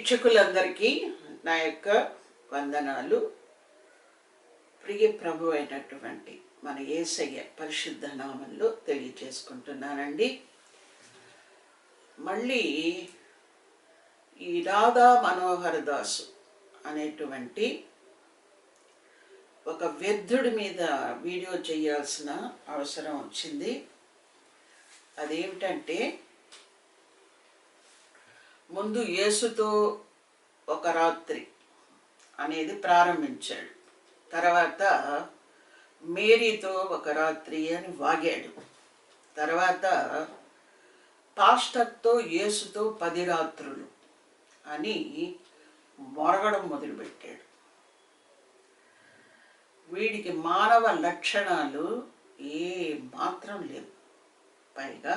వీక్షకులందరికీ నా యొక్క వందనాలు. ప్రియ ప్రభు అయినటువంటి మన యేసయ్య పరిశుద్ధ నామంలో తెలియజేసుకుంటున్నానండి. మళ్ళీ ఈ రాధా మనోహర్ దాసు అనేటువంటి ఒక వ్యర్థుడి మీద వీడియో చేయాల్సిన అవసరం వచ్చింది. అదేమిటంటే, ముందు యేసుతో ఒక రాత్రి అనేది ప్రారంభించాడు. తర్వాత మేరీతో ఒక రాత్రి అని వాగాడు. తర్వాత పాస్టర్తో యేసుతో 10 రాత్రులు అని మొరగడం మొదలుపెట్టాడు. వీడికి మానవ లక్షణాలు ఏ మాత్రం లేవు. పైగా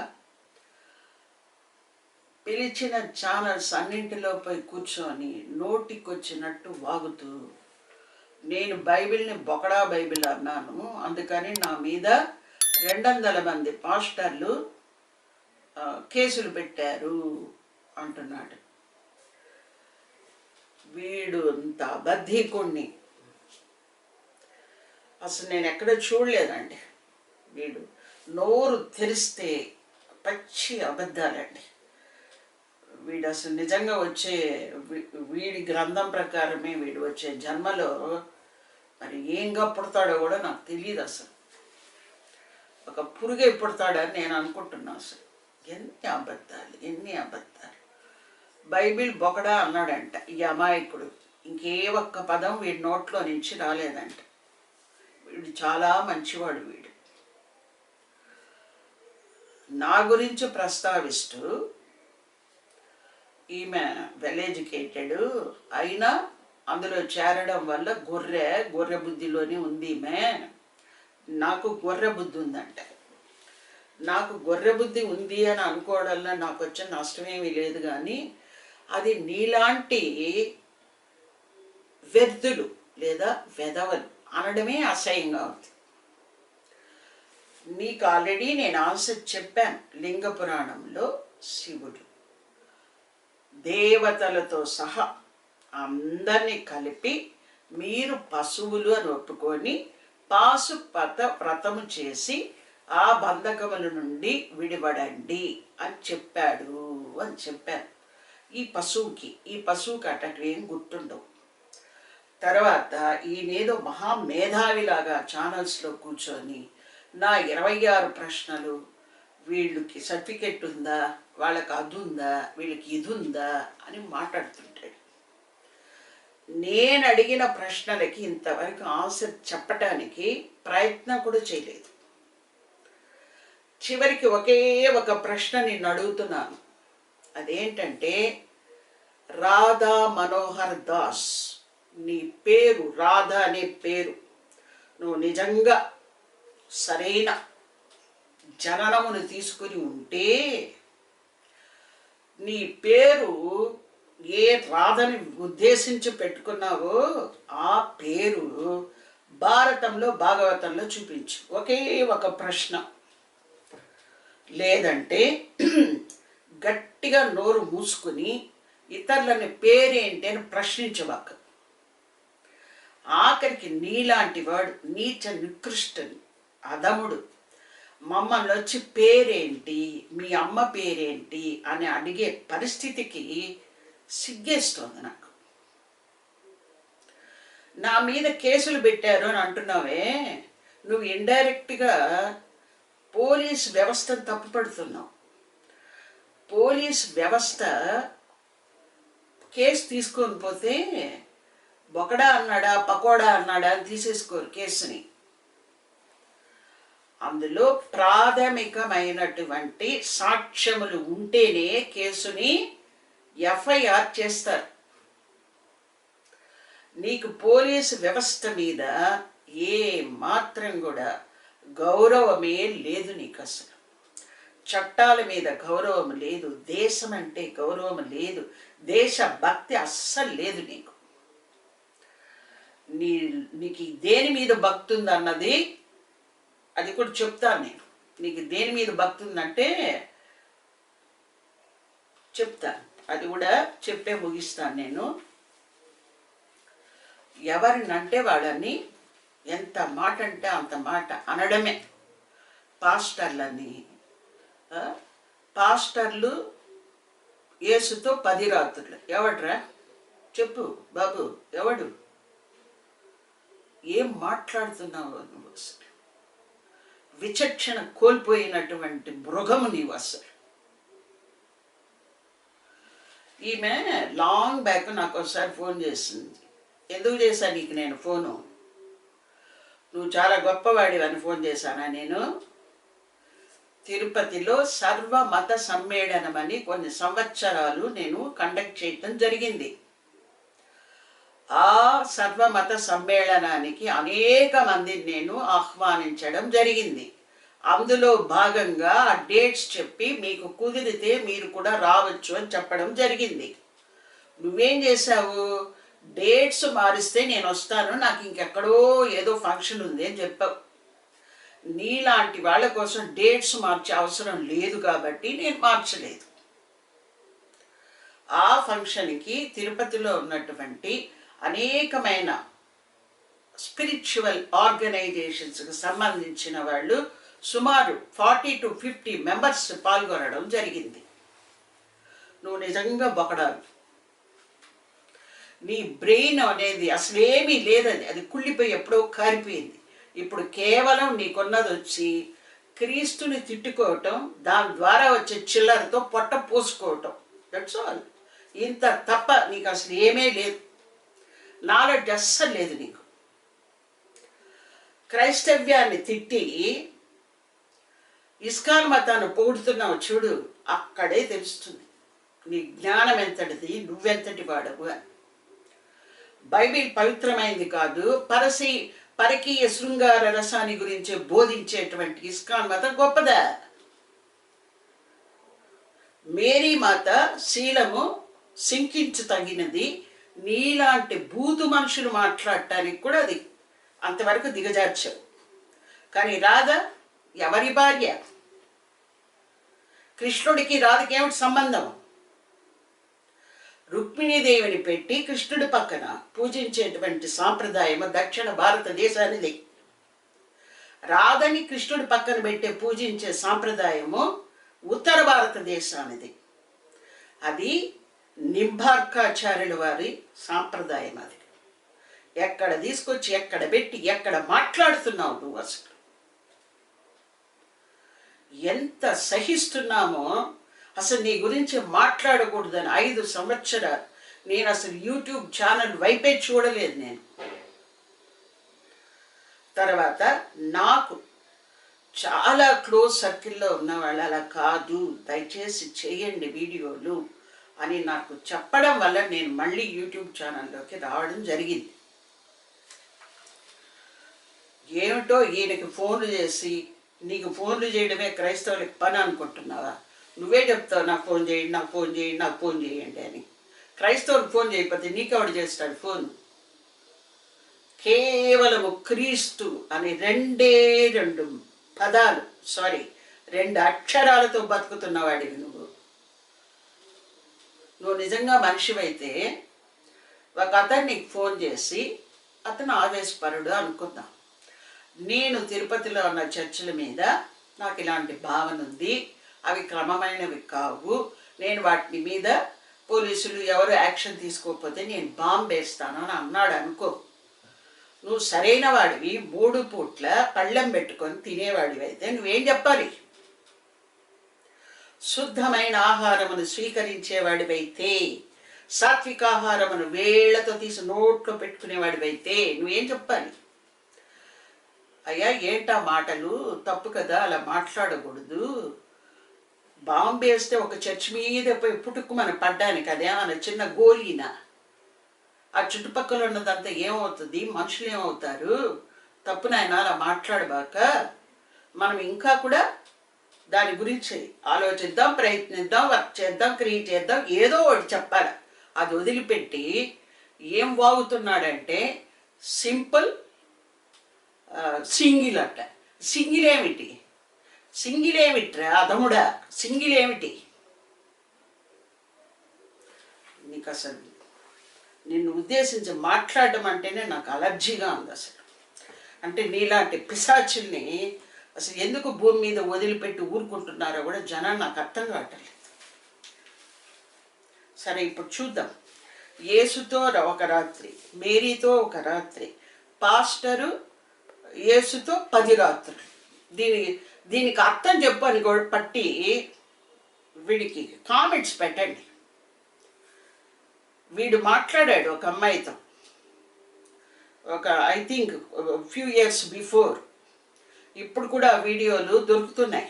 పిలిచిన ఛానల్స్ అన్నింటిలో పోయి కూర్చొని నోటికొచ్చినట్టు వాగుతూ, నేను బైబిల్ని బొకడా బైబిల్ అన్నాను, అందుకని నా మీద 200 మంది పాస్టర్లు కేసులు పెట్టారు అంటున్నాడు. వీడు అంత అబద్ధీకుణ్ణి అసలు నేను ఎక్కడ చూడలేదండి. వీడు నోరు తెరిస్తే పచ్చి అబద్ధాలండి. వీడు అసలు నిజంగా వచ్చే వీడి గ్రంథం ప్రకారమే వీడు వచ్చే జన్మలో మరి ఏంగా పుడతాడో కూడా నాకు తెలియదు. అసలు ఒక పురుగే పుడతాడని నేను అనుకుంటున్నా. అసలు ఎన్ని అబద్ధాలు. బైబిల్ బొకడా అన్నాడంట ఈ అమాయకుడు. ఇంకే ఒక్క పదం వీడి నోట్లో నుంచి రాలేదంట. వీడు చాలా మంచివాడు. వీడు నా గురించి ప్రస్తావిస్తూ, ఈమె వెల్ ఎడ్యుకేటెడ్ అయినా అందులో చేరడం వల్ల గొర్రె బుద్ధిలోనే ఉంది ఈమె. నాకు గొర్రె బుద్ధి ఉందంట. నాకు గొర్రె బుద్ధి ఉంది అని అనుకోవడంలో నాకు వచ్చే నష్టమేమీ లేదు, కానీ అది నీలాంటి వ్యర్థులు లేదా వెధవలు అనడమే అసహ్యంగా ఉంది. నీకు ఆల్రెడీ నేను ఆన్సర్ చెప్పాను. లింగ పురాణంలో శివుడు దేవతలతో సహా అందరినీ కలిపి మీరు పశువులు అని ఒప్పుకొని పాశుపత వ్రతము చేసి ఆ బంధకముల నుండి విడిపడండి అని చెప్పాడు అని చెప్పాను. ఈ పశువుకి అటేం గుర్తుండవు. తర్వాత ఈయనేదో మహామేధావిలాగా ఛానల్స్లో కూర్చొని నా 26 ప్రశ్నలు, వీళ్ళకి సర్టిఫికెట్ ఉందా, వాళ్ళకి అది ఉందా, వీళ్ళకి ఇది ఉందా అని మాట్లాడుతుంటాడు. నేను అడిగిన ప్రశ్నలకి ఇంతవరకు ఆన్సర్ చెప్పటానికి ప్రయత్నం కూడా చేయలేదు. చివరికి ఒకే ఒక ప్రశ్న నేను అడుగుతున్నాను. అదేంటంటే, రాధా మనోహర్ దాస్, నీ పేరు రాధా అనే పేరు నువ్వు నిజంగా సరైన జననమును తీసుకుని ఉంటే, నీ పేరు ఏ రాధని ఉద్దేశించి పెట్టుకున్నావో ఆ పేరు భారతంలో భాగవతంలో చూపించు. ఒకే ఒక ప్రశ్న. లేదంటే గట్టిగా నోరు మూసుకుని ఇతరులని పేరేంటి అని ప్రశ్నించవాక. ఆఖరికి నీలాంటి వాడు నీచ నికృష్టుని అధముడు మమ్మల్ని వచ్చి పేరేంటి, మీ అమ్మ పేరేంటి అని అడిగే పరిస్థితికి సిగ్గేస్తోంది నాకు. నా మీద కేసులు పెట్టారు అని అంటున్నావే, నువ్వు ఇండైరెక్ట్గా పోలీస్ వ్యవస్థను తప్పుపడుతున్నావు. పోలీస్ వ్యవస్థ కేసు తీసుకొని పోతే బొకడా అన్నాడా పకోడా అన్నాడా అని తీసేసుకోరు కేసుని. అందులో ప్రాథమికమైనటువంటి సాక్ష్యములు ఉంటేనే కేసుని ఎఫ్ఐఆర్ చేస్తారు. నీకు పోలీసు వ్యవస్థ మీద ఏ మాత్రం కూడా గౌరవమే లేదు. నీకు అసలు చట్టాల మీద గౌరవం లేదు, దేశం అంటే గౌరవం లేదు, దేశభక్తి అస్సలు లేదు నీకు. నీకు దేని మీద భక్తి ఉందన్నది అది కూడా చెప్తాను నేను. నీకు దేని మీద భక్తి ఉందంటే చెప్తాను. అది కూడా చెప్పే ముగిస్తాను నేను. ఎవరినంటే వాళ్ళని ఎంత మాట అంటే అంత మాట అనడమే. పాస్టర్లని పాస్టర్లు యేసుతో 10 రాత్రులు. ఎవడ్రా చెప్పు బాబు, ఎవడు? ఏం మాట్లాడుతున్నావు నువ్వు? అసలు విచక్షణ కోల్పోయినటువంటి మృగము నీవు. అసలు ఈమె లాంగ్ బ్యాక్ నాకు ఒకసారి ఫోన్ చేసింది. ఎందుకు చేశాను నీకు నేను ఫోను? నువ్వు చాలా గొప్పవాడివి అని ఫోన్ చేశానా నేను? తిరుపతిలో సర్వమత సమ్మేళనం అని కొన్ని సంవత్సరాలు నేను కండక్ట్ చేయటం జరిగింది. ఆ సర్వమత సమ్మేళనానికి అనేక మందిని నేను ఆహ్వానించడం జరిగింది. అందులో భాగంగా ఆ డేట్స్ చెప్పి మీకు కుదిరితే మీరు కూడా రావచ్చు అని చెప్పడం జరిగింది. నువ్వేం చేశావు? డేట్స్ మారిస్తే నేను వస్తాను, నాకు ఇంకెక్కడో ఏదో ఫంక్షన్ ఉంది అని చెప్పావు. నీలాంటి వాళ్ళ కోసం డేట్స్ మార్చే అవసరం లేదు కాబట్టి నేను మార్చలేదు. ఆ ఫంక్షన్కి తిరుపతిలో ఉన్నటువంటి అనేకమైన స్పిరిచువల్ ఆర్గనైజేషన్స్కి సంబంధించిన వాళ్ళు సుమారు 40 to 50 మెంబర్స్ పాల్గొనడం జరిగింది. నువ్వు నిజంగా బొకడాలు. నీ బ్రెయిన్ అనేది అసలేమీ లేదని, అది కుళ్ళిపోయి ఎప్పుడో కారిపోయింది. ఇప్పుడు కేవలం నీకున్నది వచ్చి క్రీస్తుని తిట్టుకోవటం, దాని ద్వారా వచ్చే చిల్లరతో పొట్ట పోసుకోవటం. That's all. ఇంత తప్ప నీకు అసలు ఏమీ లేదు. నాలెడ్జ్ అస్సలు లేదు నీకు. క్రైస్తవ్యాన్ని తిట్టి ఇస్కాన్ మతాన్ని పొగుడుతున్నావు చూడు, అక్కడే తెలుస్తుంది నీ జ్ఞానం ఎంతటిది, నువ్వెంతటి వాడవు అని. బైబిల్ పవిత్రమైంది కాదు, పరకీయ శృంగార రసాన్ని గురించి బోధించేటువంటి ఇస్కాన్ మతం గొప్పదా? మేరీ మాత శీలము శంకించు తగినది. నీలాంటి బూతు మనుషులు మాట్లాడటానికి కూడా అది అంతవరకు దిగజార్చావు. కానీ రాధ ఎవరి భార్య? కృష్ణుడికి రాధకి ఏమిటి సంబంధం? రుక్మిణీదేవిని పెట్టి కృష్ణుడి పక్కన పూజించేటువంటి సాంప్రదాయం దక్షిణ భారతదేశానిది. రాధని కృష్ణుడి పక్కన పెట్టే పూజించే సాంప్రదాయము ఉత్తర భారతదేశానిది. అది నింబార్కాచార్యుల వారి సాంప్రదాయం. అది ఎక్కడ తీసుకొచ్చి ఎక్కడ పెట్టి ఎక్కడ మాట్లాడుతున్నావు నువ్వు? అసలు ఎంత సహిస్తున్నామో. అసలు నీ గురించి మాట్లాడకూడదని 5 సంవత్సరాలు నేను అసలు యూట్యూబ్ ఛానల్ వైపే చూడలేదు నేను. తర్వాత నాకు చాలా క్లోజ్ సర్కిల్లో ఉన్నవాళ్ళు అలా కాదు, దయచేసి చేయండి వీడియోలు అని నాకు చెప్పడం వల్ల నేను మళ్ళీ యూట్యూబ్ ఛానల్లోకి రావడం జరిగింది. ఏమిటో ఈయనకి ఫోన్లు చేసి, నీకు ఫోన్లు చేయడమే క్రైస్తవులకి పని అనుకుంటున్నావా? నువ్వే చెప్తావు నాకు ఫోన్ చేయండి, నాకు ఫోన్ చేయండి, నాకు ఫోన్ చేయండి అని. క్రైస్తవులకు ఫోన్ చేయకపోతే నీకెవడు చేస్తాడు ఫోన్? కేవలము క్రీస్తు అని 2 పదాలు, 2 అక్షరాలతో బతుకుతున్నవాడివి నువ్వు. నువ్వు నిజంగా మనిషివైతే ఒక అతను నీకు ఫోన్ చేసి, అతను ఆవేశపరుడు అనుకుందాం. నేను తిరుపతిలో ఉన్న చర్చిల మీద నాకు ఇలాంటి భావన ఉంది, అవి క్రమమైనవి కావు, నేను వాటి మీద పోలీసులు ఎవరు యాక్షన్ తీసుకోకపోతే నేను బాంబు వేస్తాను అని అన్నాడు అనుకో. నువ్వు సరైన వాడివి, 3 పూట్ల పళ్ళెం పెట్టుకొని తినేవాడివి అయితే నువ్వేం చెప్పాలి? శుద్ధమైన ఆహారమును స్వీకరించేవాడివైతే, సాత్వికాహారమును వేళ్లతో తీసి నోట్లో పెట్టుకునేవాడివైతే నువ్వేం చెప్పాలి? అయ్యా ఏంటా మాటలు, తప్పు కదా, అలా మాట్లాడకూడదు. బాంబు వేస్తే ఒక చర్చి మీద పోయి పుట్టుకుమని పడ్డానికి అదేమన్నా చిన్న గోలీనా? ఆ చుట్టుపక్కల ఉన్నదంతా ఏమవుతుంది, మనుషులు ఏమవుతారు? తప్పు నాయన, అలా మాట్లాడబాక. మనం ఇంకా కూడా దాని గురించి ఆలోచిద్దాం, ప్రయత్నిద్దాం, వర్క్ చేద్దాం, క్రియేట్ చేద్దాం, ఏదో ఒకటి చెప్పాలి. అది వదిలిపెట్టి ఏం వాగుతున్నాడంటే సింపుల్ సింగిల్ అట్ట. సింగిల్ ఏమిట్రా అదముడా? సింగిల్ ఏమిటి? నీకు అసలు నిన్ను ఉద్దేశించి మాట్లాడడం అంటేనే నాకు అలర్జీగా ఉంది అసలు. అంటే నీలాంటి పిశాచుల్ని అసలు ఎందుకు భూమి మీద వదిలిపెట్టి ఊరుకుంటున్నారో కూడా జనాన్ని నాకు అర్థం కావట్లేదు. సరే, ఇప్పుడు చూద్దాం. యేసుతో ఒక రాత్రి, మేరీతో ఒక రాత్రి, పాస్టరు యేసుతో 10 రాత్రులు. దీనికి అర్థం చెప్పు అని కూడా పట్టి వీడికి కామెంట్స్ పెట్టండి. వీడు మాట్లాడాడు ఒక అమ్మాయితో, ఒక I think few years before. ఇప్పుడు కూడా వీడియోలు దొరుకుతున్నాయి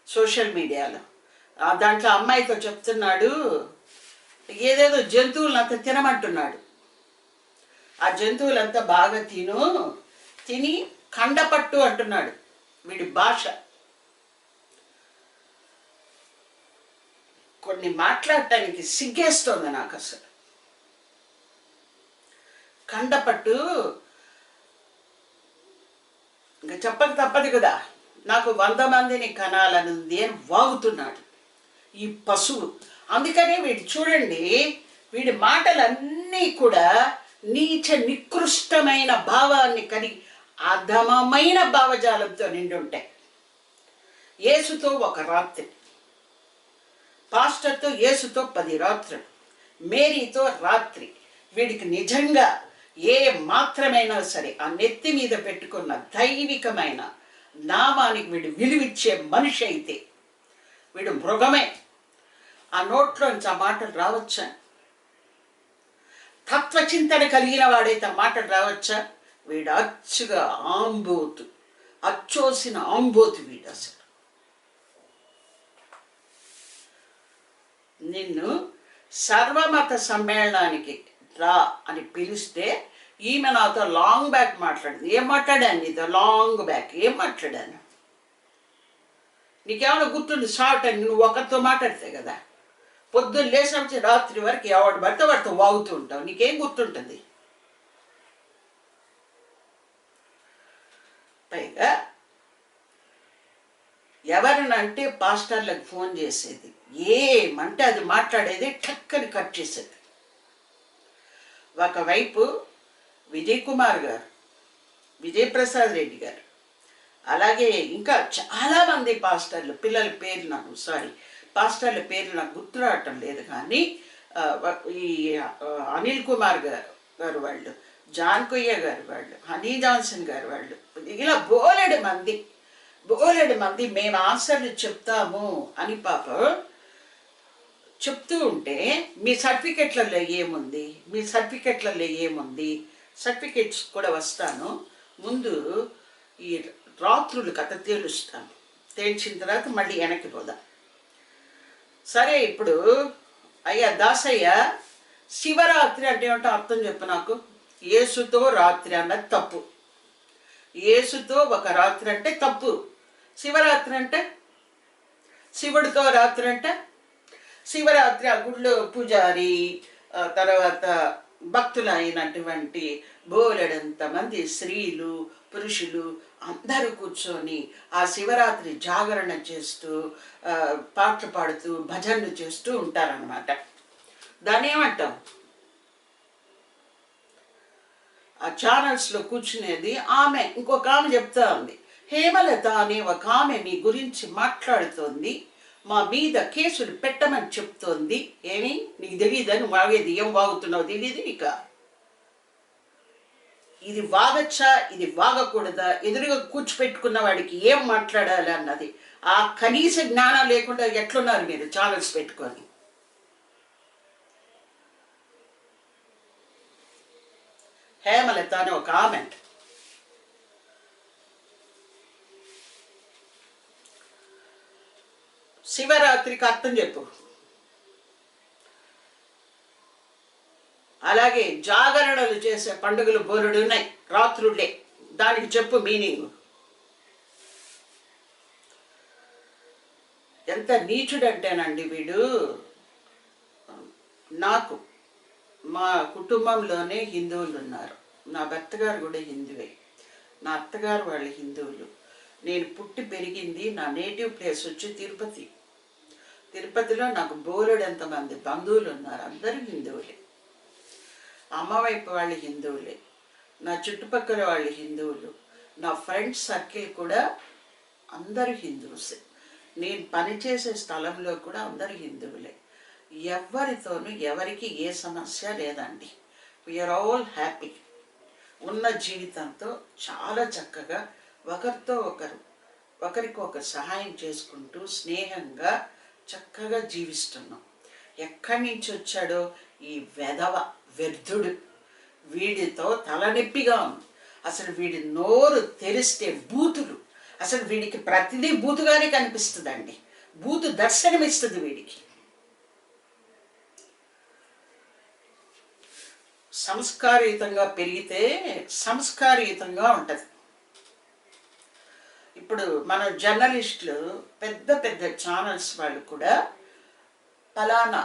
సోషల్ మీడియాలో. దాంట్లో అమ్మాయితో చెప్తున్నాడు, ఏదేదో జంతువులంతా తినమంటున్నాడు. ఆ జంతువులంతా బాగా తిని కండపట్టు అంటున్నాడు. వీడి భాష కొన్ని మాట్లాడటానికి సిగ్గేస్తోంది నాకు అసలు. కండపట్టు ఇంకా చెప్పక తప్పదు కదా, నాకు 100 మందిని కనాలనుంది అని వాగుతున్నాడు ఈ పశువు. అందుకనే వీడు చూడండి, వీడి మాటలన్నీ కూడా నీచ నికృష్టమైన భావాన్ని కలిగి అధమమైన భావజాలంతో నిండి ఉంటాయి. యేసుతో ఒక రాత్రి, పాస్టర్తో యేసుతో 10 రాత్రులు, మేరీతో రాత్రి. వీడికి నిజంగా ఏ మాత్రమైనా సరే ఆ నెత్తి మీద పెట్టుకున్న దైవికమైన నామానికి వీడు విలువిచ్చే మనిషి అయితే వీడు మృగమే. ఆ నోట్లోంచి ఆ మాటలు రావచ్చా? తత్వచింతన కలిగిన వాడైతే ఆ మాటలు రావచ్చా? వీడు అచ్చుగా ఆంబోతు, అచ్చోసిన ఆంబోతు వీడు. అసలు నిన్ను సర్వమత సమ్మేళనానికి రా అని పిలిస్తే ఈమె నాతో లాంగ్ బ్యాక్ మాట్లాడింది. ఏం మాట్లాడాను నీతో? లాంగ్ బ్యాక్ ఏం మాట్లాడాను? నీకేమైనా గుర్తుంది? షార్ట్ అని నువ్వు ఒకరితో మాట్లాడితే కదా, పొద్దున్న లేచినప్పుడు రాత్రి వరకు ఎవడు పడితే వాడితో వాగుతూ ఉంటావు. నీకేం గుర్తుంటుంది? పైగా ఎవరినంటే పాస్టర్లకు ఫోన్ చేసేది, ఏమంటే అది మాట్లాడేది టక్కని కట్ చేసేది. ఒకవైపు విజయ్ కుమార్ గారు, విజయ్ ప్రసాద్ రెడ్డి గారు, అలాగే ఇంకా చాలామంది పాస్టర్లు, పిల్లల పేర్లు పాస్టర్ల పేర్లు నాకు గుర్తు రావటం లేదు, కానీ ఈ అనిల్ కుమార్ గారు వాళ్ళు, జాన్ కొయ్య గారు వాళ్ళు, హనీ జాన్సన్ గారు వాళ్ళు, ఇలా బోలెడు మంది మేము ఆన్సర్లు చెప్తాము అని పాప చెప్తూ ఉంటే, మీ సర్టిఫికెట్లలో ఏముంది? సర్టిఫికెట్స్ కూడా వస్తాను, ముందు ఈ రాత్రులు కథ తేలుస్తాను, తేల్చిన తర్వాత మళ్ళీ వెనక్కి పోదాం. సరే, ఇప్పుడు అయ్యా దాసయ్య, శివరాత్రి అంటే ఏమంటే అర్థం చెప్పు నాకు. యేసుతో రాత్రి అన్నది తప్పు. యేసుతో ఒక రాత్రి అంటే తప్పు. శివరాత్రి అంటే, శివుడితో రాత్రి అంటే, శివరాత్రి ఆ గుడిలో పూజారి, తర్వాత భక్తులు అయినటువంటి బోలెడంత మంది స్త్రీలు పురుషులు అందరూ కూర్చొని ఆ శివరాత్రి జాగరణ చేస్తూ పాటలు పాడుతూ భజనలు చేస్తూ ఉంటారన్నమాట. దాన్ని ఏమంటాం? ఆ ఛానల్స్లో కూర్చునేది ఆమె, ఇంకొక ఆమె చెప్తా ఉంది, హేమలత అనే ఒక ఆమె మీ గురించి మాట్లాడుతోంది, మా మీద కేసులు పెట్టమని చెప్తోంది. ఏమి నీకు తెలియదని వాగేది? ఏం వాగుతున్నావు తెలియదు నీకు? ఇది వాగచ్చా, ఇది వాగకూడదా, ఎదురుగా కూర్చిపెట్టుకున్న వాడికి ఏం మాట్లాడాలి అన్నది ఆ కనీస జ్ఞానం లేకుండా ఎట్లున్నారు మీరు ఛానల్స్ పెట్టుకొని? హేమలత అని ఒక కామెంట్. శివరాత్రికి అర్థం చెప్పు. అలాగే జాగరణలు చేసే పండుగలు బోలుడు ఉన్నాయి, రాత్రులే, దానికి చెప్పు మీనింగ్. ఎంత నీచుడంటేనండి వీడు. నాకు మా కుటుంబంలోనే హిందువులు ఉన్నారు. నా భర్త గారు కూడా హిందువే, నా అత్తగారు వాళ్ళు హిందువులు. నేను పుట్టి పెరిగింది, నా నేటివ్ ప్లేస్ వచ్చి తిరుపతి. తిరుపతిలో నాకు బోలెడంతమంది బంధువులు ఉన్నారు, అందరూ హిందువులే. అమ్మ వైపు వాళ్ళు హిందువులే, నా చుట్టుపక్కల వాళ్ళు హిందువులు, నా ఫ్రెండ్స్ సర్కిల్ కూడా అందరూ హిందూసే. నేను పనిచేసే స్థలంలో కూడా అందరూ హిందువులే. ఎవరితోనూ ఎవరికి ఏ సమస్య లేదండి. We are all happy. ఉన్న జీవితంతో చాలా చక్కగా ఒకరితో ఒకరికొకరు సహాయం చేసుకుంటూ స్నేహంగా చక్కగా జీవిస్తున్నాం. ఎక్కడి నుంచి వచ్చాడో ఈ వ్యర్థుడు, వీడితో తలనొప్పిగా ఉంది. అసలు వీడి నోరు తెరిస్తే బూతులు, అసలు వీడికి ప్రతిదీ బూతుగానే కనిపిస్తుందండి. బూతు దర్శనమిస్తుంది వీడికి. సంస్కారయుతంగా పెరిగితే సంస్కారయుతంగా ఉంటుంది. ఇప్పుడు మన జర్నలిస్టులు పెద్ద పెద్ద ఛానల్స్ వాళ్ళు కూడా పలానా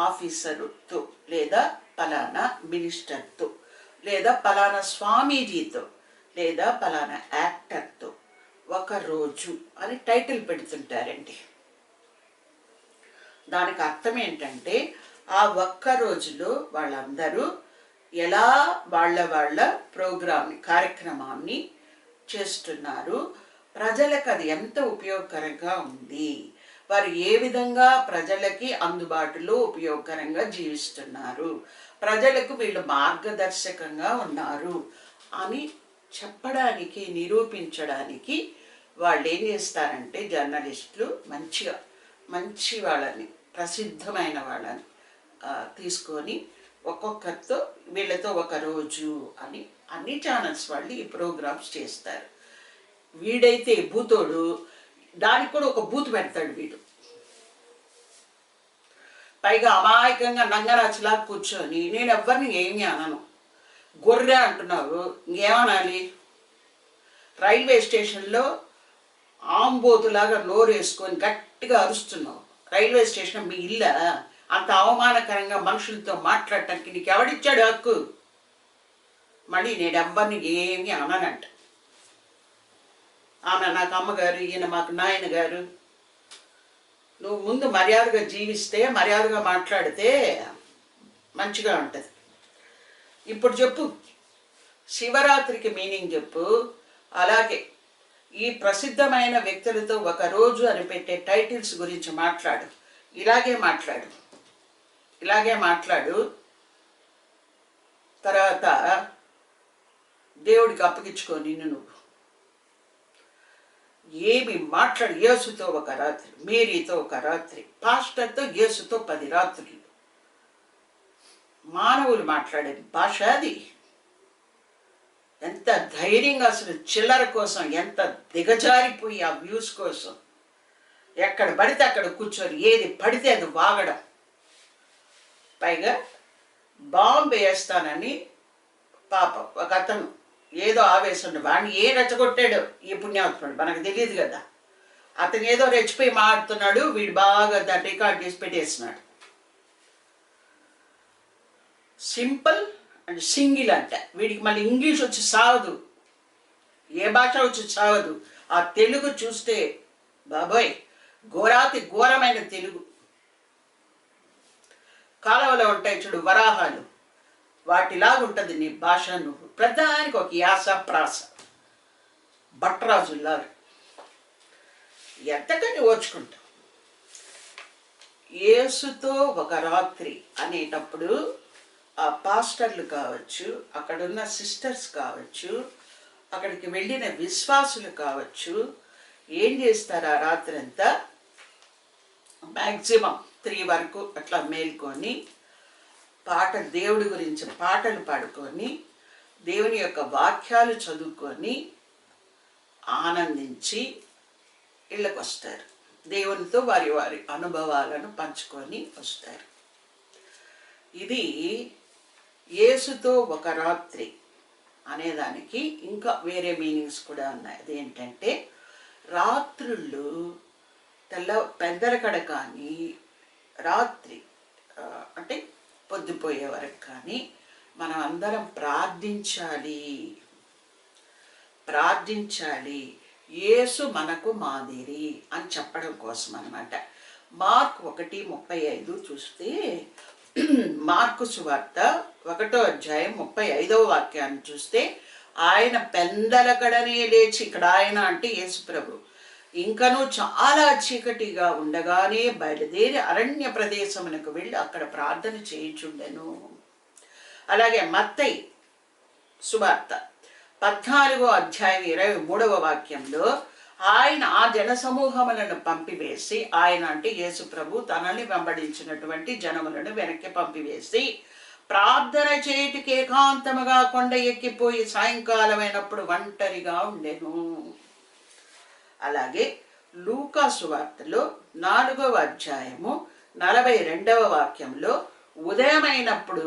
ఆఫీసర్తో లేదా పలానా మినిస్టర్తో లేదా పలానా స్వామీజీతో లేదా పలానా యాక్టర్తో ఒకరోజు అని టైటిల్ పెడుతుంటారండి. దానికి అర్థం ఏంటంటే ఆ ఒక్క రోజులో వాళ్ళందరూ ఎలా వాళ్ళ కార్యక్రమాన్ని చేస్తున్నారు, ప్రజలకు అది ఎంత ఉపయోగకరంగా ఉంది, వారు ఏ విధంగా ప్రజలకి అందుబాటులో ఉపయోగకరంగా జీవిస్తున్నారు, ప్రజలకు వీళ్ళు మార్గదర్శకంగా ఉన్నారు అని చెప్పడానికి, నిరూపించడానికి వాళ్ళు ఏం చేస్తారంటే జర్నలిస్టులు మంచి వాళ్ళని, ప్రసిద్ధమైన వాళ్ళని తీసుకొని ఒక్కొక్కరితో వీళ్ళతో ఒక రోజు అని అన్ని ఛానల్స్ వాళ్ళు ఈ ప్రోగ్రామ్స్ చేస్తారు. వీడైతే బూతోడు, దానికి కూడా ఒక బూత్ పెడతాడు వీడు. పైగా అమాయకంగా నంగరాచులా కూర్చొని నేను ఎవ్వరిని ఏమీ అనను, గొర్రె అంటున్నావు ఇంకేమనాలి, రైల్వే స్టేషన్లో ఆంబోతులాగా నోరు వేసుకొని గట్టిగా అరుస్తున్నావు, రైల్వే స్టేషన్ మీ ఇల్లా, అంత అవమానకరంగా మనుషులతో మాట్లాడటానికి నీకు ఎవడిచ్చాడు హక్కు? మళ్ళీ నేను ఎవ్వరిని ఏమీ అననంట. ఆమె నాకు అమ్మగారు, ఈయన మాకు నాయన గారు. నువ్వు ముందు మర్యాదగా జీవిస్తే, మర్యాదగా మాట్లాడితే మంచిగా ఉంటుంది. ఇప్పుడు చెప్పు, శివరాత్రికి మీనింగ్ చెప్పు. అలాగే ఈ ప్రసిద్ధమైన వ్యక్తులతో ఒకరోజు అని పెట్టే టైటిల్స్ గురించి మాట్లాడు. ఇలాగే మాట్లాడు. తర్వాత దేవుడికి అప్పగించుకో నిన్ను నువ్వు. ఏమి మాట్లాడు. యేసుతో ఒక రాత్రి, మేరీతో ఒక రాత్రి, పాస్టర్తో యేసుతో 10 రాత్రులు. మానవులు మాట్లాడే భాష అది. ఎంత ధైర్యంగా, అసలు చిల్లర కోసం ఎంత దిగజారిపోయి ఆ వ్యూస్ కోసం ఎక్కడ పడితే అక్కడ కూర్చొని ఏది పడితే అది వాగడం. పైగా బాంబు వేస్తానని పాప ఒక అతను ఏదో ఆవేశం, వాడిని ఏ రెచ్చగొట్టాడో ఈ పుణ్యాత్ముడు మనకు తెలియదు కదా. అతను ఏదో రెచ్చిపోయి మాడుతున్నాడు, వీడు బాగా దాన్ని రికార్డ్ చేసి పెట్టేస్తున్నాడు. సింపుల్ అండ్ సింగిల్ అంట. వీడికి మళ్ళీ ఇంగ్లీష్ వచ్చి సావదు, ఏ భాష వచ్చి సావదు. ఆ తెలుగు చూస్తే బాబోయ్ ఘోరాతి ఘోరమైన తెలుగు. కాలువలో ఉంటాయి చూడు వరాహాలు, వాటిలాగుంటుంది నీ భాష. నువ్వు ప్రధానికి ఒక యాస ప్రాస, భట్రాజుల్లాగా ఎంతకని ఓర్చుకుంటావు. యేసుతో ఒక రాత్రి అనేటప్పుడు ఆ పాస్టర్లు కావచ్చు, అక్కడున్న సిస్టర్స్ కావచ్చు, అక్కడికి వెళ్ళిన విశ్వాసులు కావచ్చు, ఏం చేస్తారు ఆ రాత్రి అంతా మ్యాక్సిమం 3 వరకు అట్లా మేల్కొని దేవుడి గురించి పాటలు పాడుకొని దేవుని యొక్క వాక్యాలు చదువుకొని ఆనందించి ఇళ్ళకు వస్తారు. దేవునితో వారి అనుభవాలను పంచుకొని వస్తారు. ఇది యేసుతో ఒక రాత్రి అనేదానికి ఇంకా వేరే మీనింగ్స్ కూడా ఉన్నాయి. అదేంటంటే రాత్రుళ్ళు పెద్దల కానీ రాత్రి అంటే పొద్దుపోయే వరకు కానీ మనం అందరం ప్రార్థించాలి. యేసు మనకు మాదిరి అని చెప్పడం కోసం అన్నమాట. మార్క్ 1:35 చూస్తే మార్కు సువార్త 1వ అధ్యాయం 35వ వాక్యాన్ని చూస్తే ఆయన పెందలకడనే లేచి, ఇక్కడ ఆయన అంటే యేసు ప్రభు, ఇంకనూ చాలా చీకటిగా ఉండగానే బయలుదేరి అరణ్య ప్రదేశమునకు వెళ్ళి అక్కడ ప్రార్థన చేయుచుండెను. అలాగే మత్తయి సువార్త 14వ అధ్యాయం 23వ వాక్యంలో ఆయన ఆ జన సమూహములను పంపివేసి, ఆయన అంటే యేసు ప్రభు తనని వెంబడించినటువంటి జనములను వెనక్కి పంపివేసి ప్రార్థన చేయుటకి ఏకాంతముగా కొండ ఎక్కిపోయి సాయంకాలమైనప్పుడు ఒంటరిగా ఉండెను. అలాగే లూకా సువార్తలో 4వ అధ్యాయము 42వ వాక్యంలో ఉదయమైనప్పుడు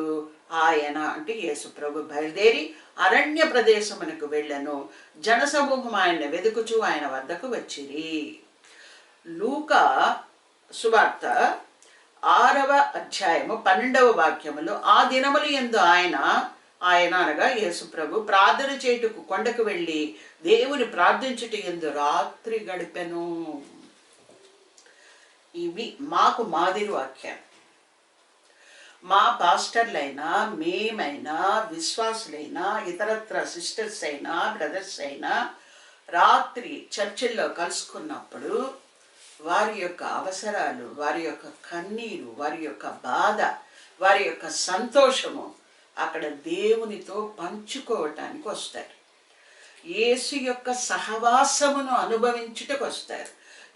ఆయన అంటే యేసు ప్రభు బయలుదేరి అరణ్య ప్రదేశమునకు వెళ్ళను, జనసమూహం ఆయన వెదుకుచూ ఆయన వద్దకు వచ్చిరి. లూకా సువార్త 6వ అధ్యాయము 12వ వాక్యములో ఆ దినములు యందు ఆయన అనగా యేసు ప్రభు ప్రార్థన చేయుటకు కొండకు వెళ్ళి దేవుని ప్రార్థించుట యందు రాత్రి గడిపెను. ఇవి మాకు మాదిరి వాక్యం. మా పాస్టర్లైనా, మేమైనా, విశ్వాసులైనా, ఇతరత్ర సిస్టర్స్ అయినా, బ్రదర్స్ అయినా రాత్రి చర్చిల్లో కలుసుకున్నప్పుడు వారి యొక్క అవసరాలు, వారి యొక్క కన్నీరు, వారి యొక్క బాధ, వారి యొక్క సంతోషము అక్కడ దేవునితో పంచుకోవటానికి వస్తారు. యేసు యొక్క సహవాసమును అనుభవించుటకు వస్తారు.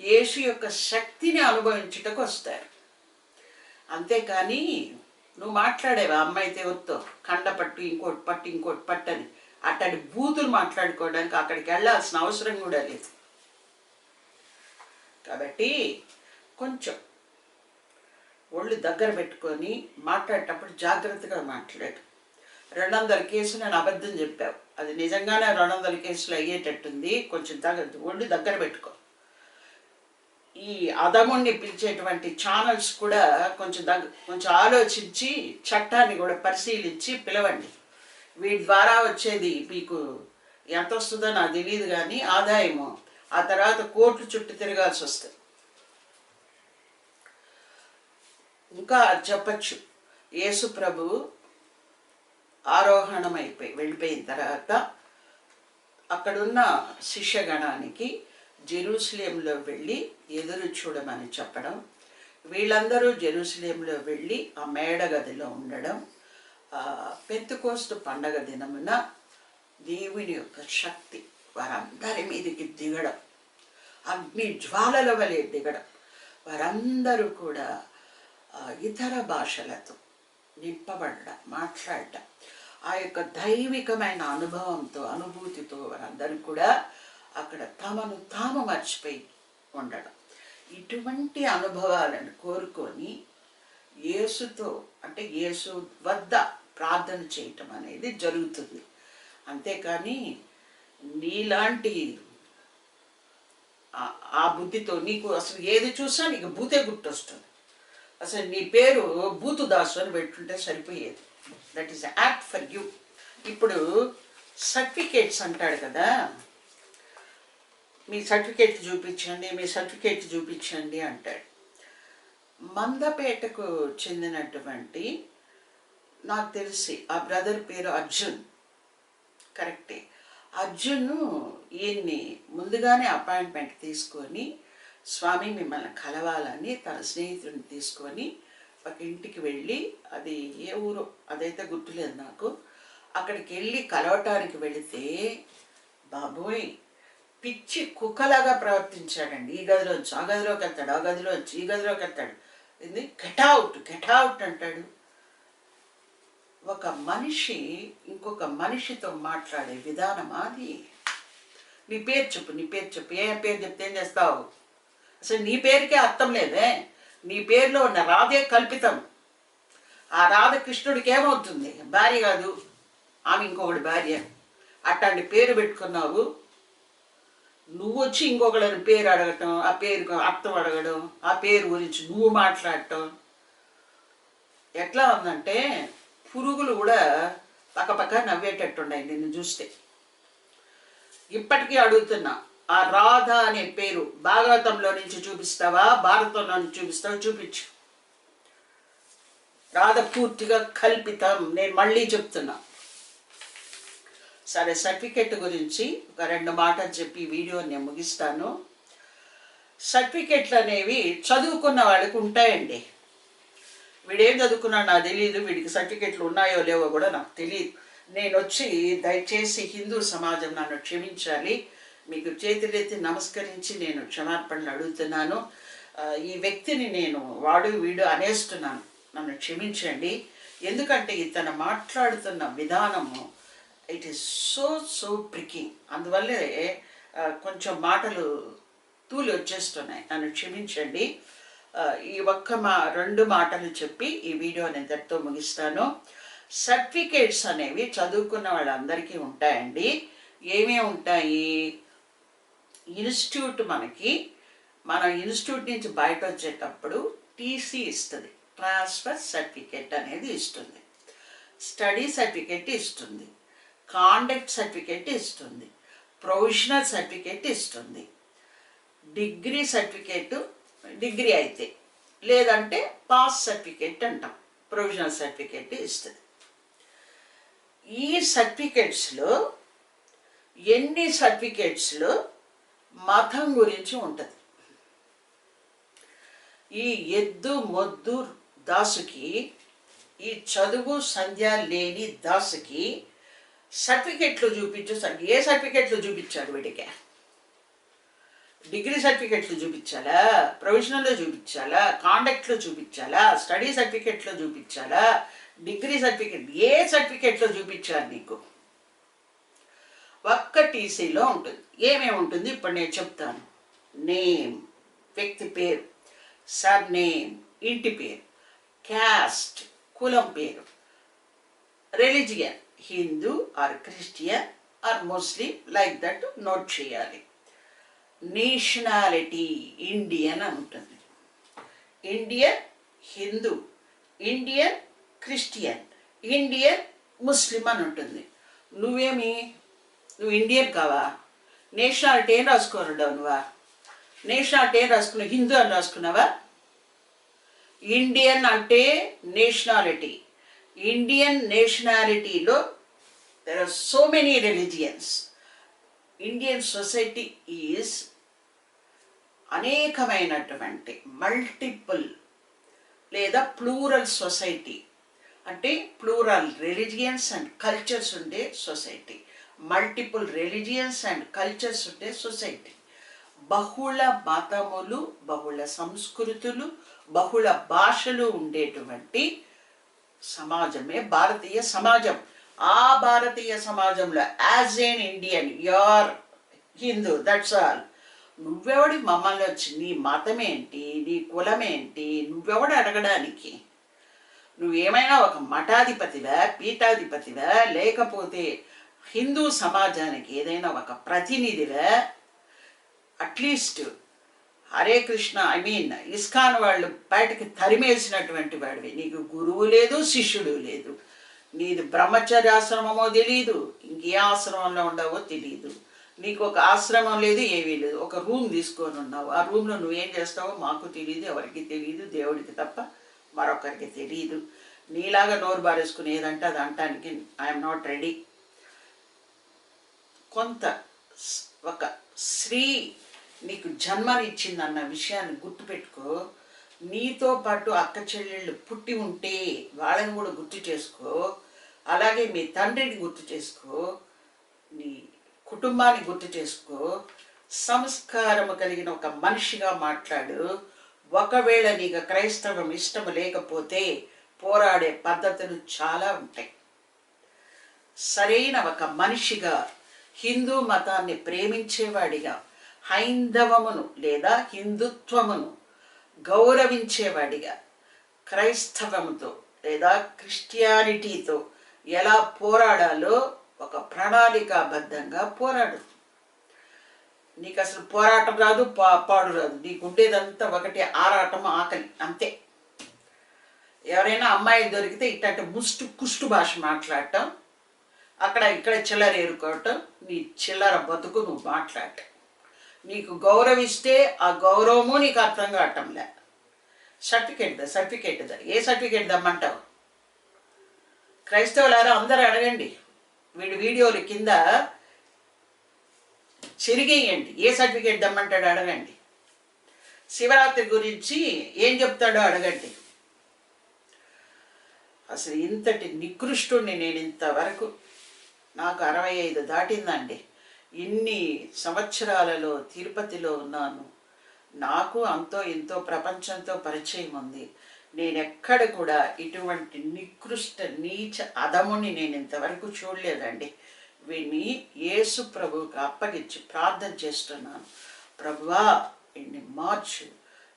యేసు యొక్క శక్తిని అనుభవించుటకు వస్తారు. అంతేకాని నువ్వు మాట్లాడేవా అమ్మాయితే వద్దు కండపట్టు ఇంకోటి పట్టు ఇంకోటి పట్టని అట్టడి బూతులు మాట్లాడుకోవడానికి అక్కడికి వెళ్ళాల్సిన అవసరం కూడా లేదు. కాబట్టి కొంచెం ఒళ్ళు దగ్గర పెట్టుకొని మాట్లాడేటప్పుడు జాగ్రత్తగా మాట్లాడు. 200 కేసులు నేను అబద్ధం చెప్పావు, అది నిజంగానే 200 కేసులు అయ్యేటట్టుంది. కొంచెం ఒళ్ళు దగ్గర పెట్టుకో. ఈ అదముణ్ణి పిలిచేటువంటి ఛానల్స్ కూడా కొంచెం ఆలోచించి చట్టాన్ని కూడా పరిశీలించి పిలవండి. వీటి ద్వారా వచ్చేది మీకు ఎంత వస్తుందో నాకు తెలియదు, కానీ ఆదాయము ఆ తర్వాత కోర్టు చుట్టూ తిరగాల్సి వస్తుంది. ఇంకా చెప్పచ్చు, యేసు ప్రభు వెళ్ళిపోయిన తర్వాత అక్కడున్న శిష్యగణానికి జెరూసలేంలో వెళ్ళి ఎదురు చూడమని చెప్పడం, వీళ్ళందరూ జెరూసలేంలో వెళ్ళి ఆ మేడ గదిలో ఉండడం, పెంతెకోస్తు పండగ దినమున దేవుని యొక్క శక్తి వారందరి మీదకి దిగడం, అగ్ని జ్వాలల వలె దిగడం, వారందరూ కూడా ఇతర భాషలతో నింపబడడం, మాట్లాడడం, ఆ యొక్క దైవికమైన అనుభవంతో అనుభూతితో వారందరూ కూడా అక్కడ తమను తాము మర్చిపోయి ఉండడం. ఇటువంటి అనుభవాలను కోరుకొని యేసుతో అంటే యేసు వద్ద ప్రార్థన చేయటం అనేది జరుగుతుంది. అంతేకాని నీలాంటి ఆ బుద్ధితో నీకు అసలు ఏది చూసా నీకు భూతే గుర్తొస్తుంది. అసలు నీ పేరు బూతుదాసు అని పెట్టుంటే సరిపోయేది. That is act for you. ఇప్పుడు సర్టిఫికేట్స్ అంటాడు కదా, మీ సర్టిఫికేట్ చూపించండి, మీ సర్టిఫికేట్ చూపించండి అంటాడు. మందపేటకు చెందినటువంటి నాకు తెలిసి ఆ బ్రదర్ పేరు అర్జున్, కరెక్టే. అర్జున్ ఈయన్ని ముందుగానే అపాయింట్మెంట్ తీసుకొని స్వామి మిమ్మల్ని కలవాలని తన స్నేహితుడిని తీసుకొని ఒక ఇంటికి వెళ్ళి, అది ఏ ఊరు అదైతే గుర్తులేదు నాకు, అక్కడికి వెళ్ళి కలవటానికి వెళితే బాబోయ్ పిచ్చి కుక్కలాగా ప్రవర్తించాడండి. ఈ గదిలోంచి ఆ గదిలోకి వెళ్తాడు, ఆ గదిలోంచి ఈ గదిలోకి వెళ్తాడు. ఇది గెట్ అవుట్ అంటాడు. ఒక మనిషి ఇంకొక మనిషితో మాట్లాడే విధానం అది. నీ పేరు చెప్పు. ఏ పేరు చెప్తే ఏం చేస్తావు? అసలు నీ పేరుకే అర్థం లేదే. నీ పేరులో ఉన్న రాధే కల్పితం. ఆ రాధ కృష్ణుడికి ఏమవుతుంది? భార్య కాదు, ఆమె ఇంకొకటి భార్య. అట్లాంటి పేరు పెట్టుకున్నావు. నువ్వు వచ్చి ఇంకొకళ్ళని పేరు అడగటం, ఆ పేరుకు అర్థం అడగడం, ఆ పేరు గురించి నువ్వు మాట్లాడటం ఎట్లా ఉందంటే పురుగులు కూడా పక్కపక్క నవ్వేటట్టున్నాయి నిన్ను చూస్తే. ఇప్పటికీ అడుగుతున్నా, ఆ రాధ అనే పేరు భాగవతంలో నుంచి చూపిస్తావా, భారతంలో నుంచి చూపిస్తావా? చూపించు. రాధ పూర్తిగా కల్పితం. నేను మళ్ళీ చెప్తున్నా. సరే, సర్టిఫికెట్ గురించి ఒక 2 మాటలు చెప్పి వీడియోని నేను ముగిస్తాను. సర్టిఫికెట్లు అనేవి చదువుకున్న వాళ్ళకి ఉంటాయండి. వీడేం చదువుకున్నాడు నాకు తెలియదు, వీడికి సర్టిఫికెట్లు ఉన్నాయో లేవో కూడా నాకు తెలియదు. నేను వచ్చి దయచేసి హిందూ సమాజం నన్ను క్షమించాలి. మీకు చేతులెత్తి నమస్కరించి నేను క్షమాపణలు అడుగుతున్నాను. ఈ వ్యక్తిని నేను వాడు వీడు అనేస్తున్నాను, నన్ను క్షమించండి. ఎందుకంటే ఇతను మాట్లాడుతున్న విధానము ఇట్ ఈస్ సో ప్రికింగ్. అందువల్లే కొంచెం మాటలు తూలి వచ్చేస్తున్నాయి, నన్ను క్షమించండి. ఈ 2 మాటలు చెప్పి ఈ వీడియోని ఇంతటితో ముగిస్తాను. సర్టిఫికేట్స్ అనేవి చదువుకున్న వాళ్ళందరికీ ఉంటాయండి. ఏమేమి ఉంటాయి? ఇన్స్టిట్యూట్ మన ఇన్స్టిట్యూట్ నుంచి బయట వచ్చేటప్పుడు టీసీ ఇస్తుంది, ట్రాన్స్ఫర్ సర్టిఫికేట్ అనేది ఇస్తుంది, స్టడీ సర్టిఫికేట్ ఇస్తుంది, కాండక్ట్ సర్టిఫికేట్ ఇస్తుంది, ప్రొవిజనల్ సర్టిఫికేట్ ఇస్తుంది, డిగ్రీ సర్టిఫికేట్ డిగ్రీ అయితే, లేదంటే పాస్ సర్టిఫికేట్ అంటాం, ప్రొవిజనల్ సర్టిఫికేట్ ఇస్తుంది. ఈ సర్టిఫికేట్స్లో ఎన్ని సర్టిఫికేట్స్లో మతం గురించి ఉంటుంది. ఈ ఎద్దు మొద్దు దాసుకి, ఈ చదువు సంధ్య లేని దాసుకి సర్టిఫికెట్లు చూపించు. ఏ సర్టిఫికెట్లు చూపించాడు వీడికి? డిగ్రీ సర్టిఫికెట్లు చూపించాలా, ప్రొవిజనల్లో చూపించాలా, కాండక్ట్లో చూపించాలా, స్టడీ సర్టిఫికెట్లో చూపించాలా, డిగ్రీ సర్టిఫికెట్ ఏ సర్టిఫికెట్లో చూపించారు నీకు? ఒక్క టీసీలో ఉంటుంది. ఏమేమి ఉంటుంది ఇప్పుడు నేను చెప్తాను. నేమ్, వ్యక్తి పేరు, సర్ నేమ్, ఇంటి పేరు, క్యాస్ట్, కులం పేరు, religion, Hindu or Christian or Muslim, like that note చేయాలి. నేషనాలిటీ ఇండియన్ అని ఉంటుంది. Indian Hindu, Indian Christian, Indian Muslim అని ఉంటుంది. నువ్వు ఇండియన్ కావా? నేషనాలిటీ ఏం రాసుకోనుండవు నువ్వా? నేషనాలిటీ ఏం రాసుకున్నావు? హిందూ అని రాసుకున్నావా? ఇండియన్ అంటే నేషనాలిటీ. ఇండియన్ నేషనాలిటీలో there are so many religions. Indian society is అనేకమైనటువంటి మల్టిపుల్ లేదా ప్లూరల్ సొసైటీ. అంటే ప్లూరల్ రిలీజియన్స్ అండ్ కల్చర్స్ ఉండే society, multiple religions and cultures ఉండే సొసైటీ. బహుళ మతములు, బహుళ సంస్కృతులు, బహుళ భాషలు ఉండేటువంటి సమాజమే భారతీయ సమాజం. ఆ భారతీయ సమాజంలో as an Indian you are Hindu, that's all. నువ్వెవడి మమ్మల్ని వచ్చి నీ మతం ఏంటి, నీ కులం ఏంటి, నువ్వెవడు అడగడానికి? నువ్వేమైనా ఒక మఠాధిపతివా, పీఠాధిపతివా, లేకపోతే హిందూ సమాజానికి ఏదైనా ఒక ప్రతినిధివా? అట్లీస్ట్ హరే కృష్ణ ఇస్కాన్ వాళ్ళు బయటకి తరిమేసినటువంటి వాడివి. నీకు గురువు లేదు, శిష్యుడు లేదు. నీది బ్రహ్మచర్యాశ్రమమో తెలియదు, ఇంకే ఆశ్రమంలో ఉండవో తెలియదు. నీకు ఒక ఆశ్రమం లేదు, ఏమీ లేదు. ఒక రూమ్ తీసుకొని ఉన్నావు. ఆ రూమ్లో నువ్వేం చేస్తావో మాకు తెలియదు, ఎవరికి తెలియదు, దేవుడికి తప్ప మరొకరికి తెలియదు. నీలాగా నోరు బారేసుకుని ఏదంటే అది అంటానికి ఐఎమ్ నాట్ రెడీ. ఒక స్త్రీ నీకు జన్మనిచ్చిందన్న విషయాన్ని గుర్తుపెట్టుకో. నీతో పాటు అక్క చెల్లెళ్ళు పుట్టి ఉంటే వాళ్ళని కూడా గుర్తు చేసుకో. అలాగే మీ తండ్రిని గుర్తు చేసుకో, నీ కుటుంబాన్ని గుర్తు చేసుకో. సంస్కారము కలిగిన ఒక మనిషిగా మాట్లాడు. ఒకవేళ నీకు క్రైస్తవం ఇష్టం లేకపోతే పోరాడే పద్ధతులు చాలా ఉంటాయి. సరైన ఒక మనిషిగా, హిందూ మతాన్ని ప్రేమించేవాడిగా, హైందవమును లేదా హిందుత్వమును గౌరవించేవాడిగా, క్రైస్తవముతో లేదా క్రిస్టియానిటీతో ఎలా పోరాడాలో ఒక ప్రణాళికాబద్ధంగా పోరాడు. నీకు అసలు పోరాటం రాదు, పాడు రాదు. నీకు ఉండేదంతా ఒకటి ఆరాటం, ఆకలి, అంతే. ఎవరైనా అమ్మాయిలు దొరికితే ఇట్లాంటి కుష్టు భాష మాట్లాడటం, అక్కడ ఇక్కడ చిల్లర ఏరుకోవటం, నీ చిల్లర బతుకు నువ్వు మాట్లాడటం. నీకు గౌరవిస్తే ఆ గౌరవము నీకు అర్థం కావటంలే. Certificate A certificate దమ్మంటావు? క్రైస్తవులారా అందరూ అడగండి, వీడియోలు కింద చెరిగేయండి. ఏ సర్టిఫికేట్ దమ్మంటాడో అడగండి. శివరాత్రి గురించి ఏం చెప్తాడో అడగండి. అసలు ఇంతటి నికృష్టుణ్ణి నేను ఇంతవరకు, నాకు 65 దాటిందండి. ఇన్ని సంవత్సరాలలో తిరుపతిలో ఉన్నాను. నాకు అంతో ఎంతో ప్రపంచంతో పరిచయం ఉంది. నేనెక్కడ కూడా ఇటువంటి నికృష్ట నీచ అధముని నేను ఇంతవరకు చూడలేదండి. వీడిని యేసు ప్రభువుకి అప్పగించి ప్రార్థన చేస్తున్నాను. ప్రభువా వీడిని మార్చు,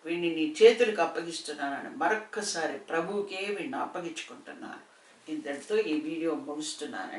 వీడిని నీ చేతులకు అప్పగిస్తున్నానని మరొక్కసారి ప్రభువుకే వీడిని అప్పగించుకుంటున్నాను. ఇంతటితో ఈ వీడియో ముగిస్తున్నానండి.